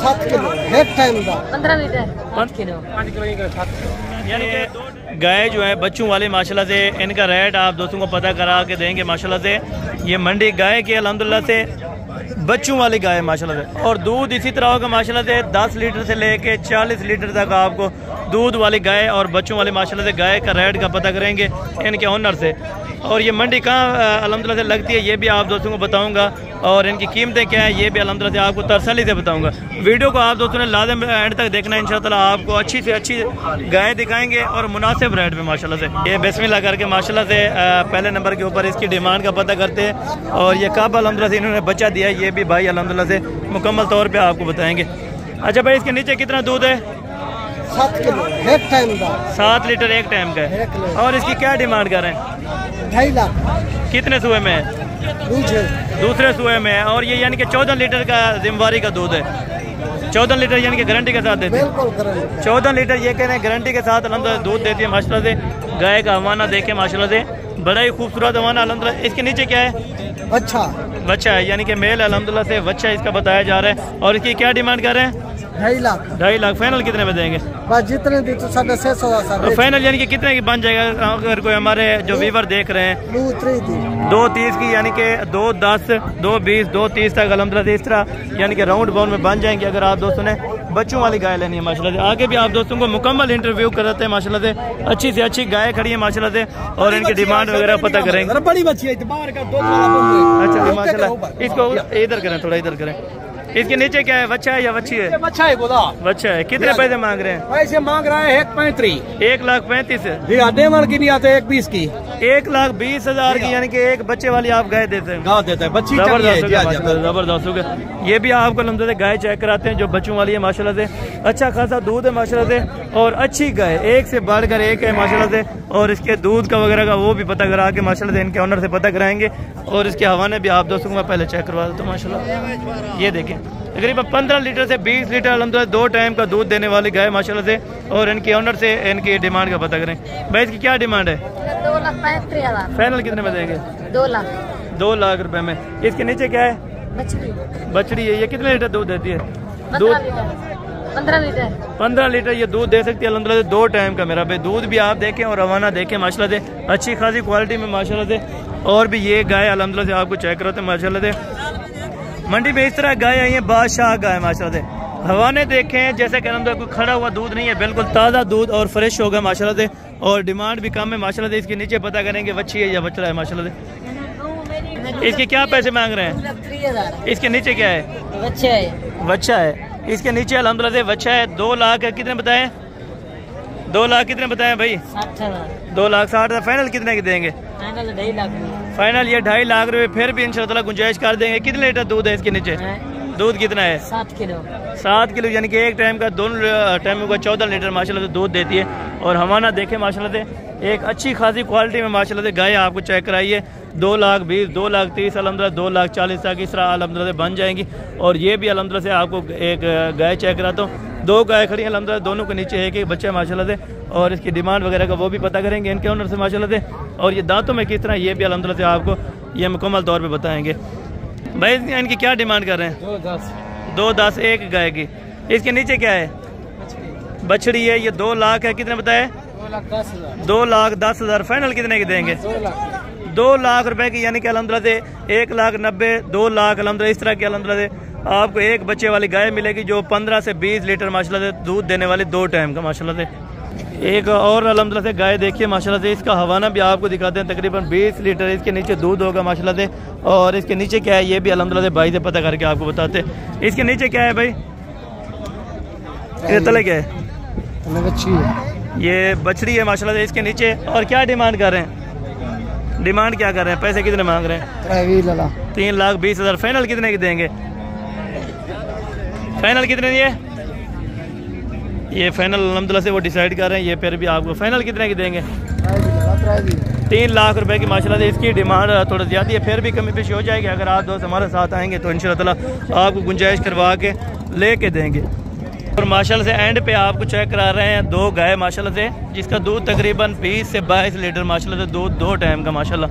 7 kilo एक time का 15 litre 5 kilo यानी कि गाय जो है बच्चों वाले माशाल्लाह से इनका रेट आप दोस्तों को पता करा के देंगे माशाल्लाह से। ये मंडी गाय के अल्हम्दुलिल्लाह से बच्चों वाली गाय माशाल्लाह से, और दूध इसी तरह होगा माशाल्लाह से 10 लीटर से लेके 40 लीटर तक आपको दूध वाली गाय और बच्चों वाली माशाल्लाह से गाय का रेट का पता करेंगे इनके ओनर से। और ये मंडी कहाँ अल्हम्दुलिल्लाह से लगती है ये भी आप दोस्तों को बताऊंगा, और इनकी कीमतें क्या है ये भी अल्हम्दुलिल्लाह से आपको तसल्ली से बताऊंगा। वीडियो को आप दोस्तों ने लाज़िम एंड तक देखना है, इंशाअल्लाह आपको अच्छी से अच्छी गाय दिखाएंगे और मुनासिब रेट पे माशाल्लाह से। ये बिस्मिल्लाह करके माशाल्लाह से पहले नंबर के ऊपर इसकी डिमांड का पता करते हैं, और ये कब अल्हम्दुलिल्लाह से इन्होंने बच्चा दिया है ये भी भाई अल्हम्दुलिल्लाह से मुकम्मल तौर पर आपको बताएँगे। अच्छा भाई, इसके नीचे कितना दूध है? 7 किलो एक टाइम का 7 लीटर एक टाइम का है। और इसकी क्या डिमांड कर रहे हैं? 2.5 लाख। कितने सुए में है? दूसरे सुए में है। और ये यानी कि 14 लीटर का जिम्मेवारी का दूध है। 14 लीटर यानी कि गारंटी के साथ देते हैं। बिल्कुल गारंटी 14 लीटर ये कह रहे हैं गारंटी के साथ अल्हम्दुलिल्लाह दूध देती है माशाल्लाह से। गाय का हवाना देखे माशाल्लाह से, बड़ा ही खूबसूरत हवाना अल्हम्दुलिल्लाह। इसके नीचे क्या है? बच्चा है, यानी कि मेल अल्हम्दुलिल्लाह से बच्चा इसका बताया जा रहा है। और इसकी क्या डिमांड कर रहे हैं? 2.5 लाख। 2.5 लाख। फाइनल कितने में देंगे? बस जितने दी तो 650 तो फाइनल यानी कि कितने की बन जाएगा? अगर कोई हमारे जो व्यूवर देख रहे हैं 2.30 की, यानी कि 2.10, 2.20, 2.30 तक अल्हम्दुलिल्लाह से इस तरह यानी कि राउंड बाउंड में बन जाएंगे अगर आप दोस्तों ने बच्चों वाली गाय लेनी है माशाल्लाह से। आगे भी आप दोस्तों को मुकम्मल इंटरव्यू कराते हैं माशाल्लाह से। अच्छी से अच्छी गाय खड़ी है माशाल्लाह से, और इनकी डिमांड वगैरह पता करेंगे। बड़ी बच्ची है अच्छा माशाल्लाह, इसको इधर करें, थोड़ा इधर करें। इसके नीचे क्या है? बच्चा है या बच्ची है? बच्चा है गोदा। बच्चा है। कितने पैसे मांग रहे हैं? पैसे मांग रहा है 1.35। 1,35,000 देवर की नहीं आते 1.20 की 1,20,000 की, यानी कि एक बच्चे वाली आप गाय देते हैं। गाँव देता है बच्ची जबरदस्त हो गया। ये भी आपको अल्हम्दुलिल्लाह गाय चेक कराते हैं जो बच्चों वाली है माशाल्लाह से। अच्छा खासा दूध है माशाल्लाह से, और अच्छी गाय एक से बढ़कर एक है माशाल्लाह से। और इसके दूध का वगैरह का वो भी पता करा के माशाल्लाह से इनके ऑनर से पता कराएंगे, और इसके हवाने भी आप दोस्तों को मैं पहले चेक करवा देता हूँ माशाल्लाह। ये देखें तकरीबन 15 लीटर से 20 लीटर अल्हम्दुलिल्लाह 2 टाइम का दूध देने वाली गाय माशाल्लाह से। और इनके ऑनर से इनकी डिमांड का पता करें। भाई इसकी क्या डिमांड है? 2,35,000। फाइनल कितने में देंगे? 2 लाख। 2 लाख रुपए में। इसके नीचे क्या है? बछड़ी है। ये कितने लीटर दूध देती है? 15 लीटर ये दूध दे सकती है अल्हम्दुलिल्लाह 2 टाइम का। मेरा भाई दूध भी आप देखें और रवाना देखें माशाल्लाह से, अच्छी खासी क्वालिटी में माशाल्लाह से। और भी ये गाय अल्हम्दुलिल्लाह से आपको चेक कराते हैं माशाल्लाह से। मंडी में इस तरह गाय आई है, बादशाह गाय माशाल्लाह से। हवाने देखें जैसे कि कोई खड़ा हुआ दूध नहीं है, बिल्कुल ताज़ा दूध और फ्रेश होगा माशाल्लाह से। और डिमांड भी कम है माशाल्लाह से। इसके नीचे पता करेंगे बच्ची है या बच्चा है माशाल्लाह से। इसके क्या पैसे मांग रहे हैं? 3,000। इसके नीचे क्या है? बच्चा है। इसके नीचे अल्हम्दुलिल्लाह से बच्चा है। 2 लाख है। कितने बताएं? 2 लाख कितने बताएं भाई? 2,60,000। फाइनल कितने की देंगे? फाइनल ये 2.5 लाख रुपए। फिर भी इंशाअल्लाह गुंजाइश कर देंगे। कितने लीटर दूध है इसके नीचे? दूध कितना है? 7 किलो। 7 किलो, यानी कि एक टाइम का, दोनों टाइम का 14 लीटर माशाल्लाह से दूध देती है। और हवाना देखे माशाल्लाह से एक अच्छी खासी क्वालिटी में माशाल्लाह से गाय आपको चेक कराइए। 2,20,000, 2,30,000 अल्हम्दुलिल्लाह 2,40,000 तक इस तरह अल्हम्दुलिल्लाह बन जाएंगी। और ये भी अल्हम्दुलिल्लाह से आपको एक गाय चेक कराता हूँ। 2 गाय खड़ी है अल्हम्दुलिल्लाह, दोनों के नीचे एक बच्चा है माशाल्लाह से। और इसकी डिमांड वगैरह का वो भी पता करेंगे इनके ओनर से माशाल्लाह से। और ये दांतों में किस तरह ये भी अल्हम्दुलिल्लाह से आपको ये मुकम्मल तौर पे बताएंगे। भाई इनकी क्या डिमांड कर रहे हैं? 2.10 एक गाय की। इसके नीचे क्या है? बछड़ी है। ये 2 लाख है। कितने बताए? 2,10,000। फाइनल कितने की देंगे? 2 लाख रुपए की, यानी कि अल्हम्दुलिल्लाह से 1,90,000, 2 लाख अल्हम्दुलिल्लाह इस तरह की अल्हम्दुलिल्लाह से आपको एक बच्चे वाली गाय मिलेगी जो 15 से 20 लीटर माशाल्लाह से दूध देने वाली 2 टाइम का माशाल्लाह से। एक और अल्हम्दुलिल्लाह से गाय देखिए माशाल्लाह से। इसका हवाना भी आपको दिखाते हैं, तकरीबन 20 लीटर इसके नीचे दूध होगा माशाल्लाह से। और इसके नीचे क्या है ये भी अल्हम्दुलिल्लाह से भाई से पता करके आपको बताते हैं। इसके नीचे क्या है भाई? ये तले क्या है? ये बछड़ी है माशाल्लाह से इसके नीचे। और क्या डिमांड कर रहे हैं? डिमांड क्या कर रहे हैं? पैसे कितने मांग रहे हैं? 3,20,000। फाइनल कितने की देंगे? फाइनल कितने दिए? ये फाइनल अल्हम्दुलिल्लाह से वो डिसाइड कर रहे हैं। ये फिर भी आपको फाइनल कितने की देंगे? 3 लाख रुपए की माशाल्लाह से इसकी डिमांड थोड़ा ज़्यादा है, फिर भी कमी पेशी हो जाएगी। अगर आप दोस्त हमारे साथ आएंगे तो इंशाअल्लाह आपको गुंजाइश करवा के लेके देंगे। और माशाल्लाह से एंड पे आपको चेक करा रहे हैं 2 गाय माशाल्लाह से, जिसका दूध तकरीबन 20 से 22 लीटर माशाल्लाह से दूध 2 टाइम का माशाल्लाह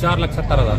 4,70,000.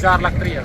4,30,000.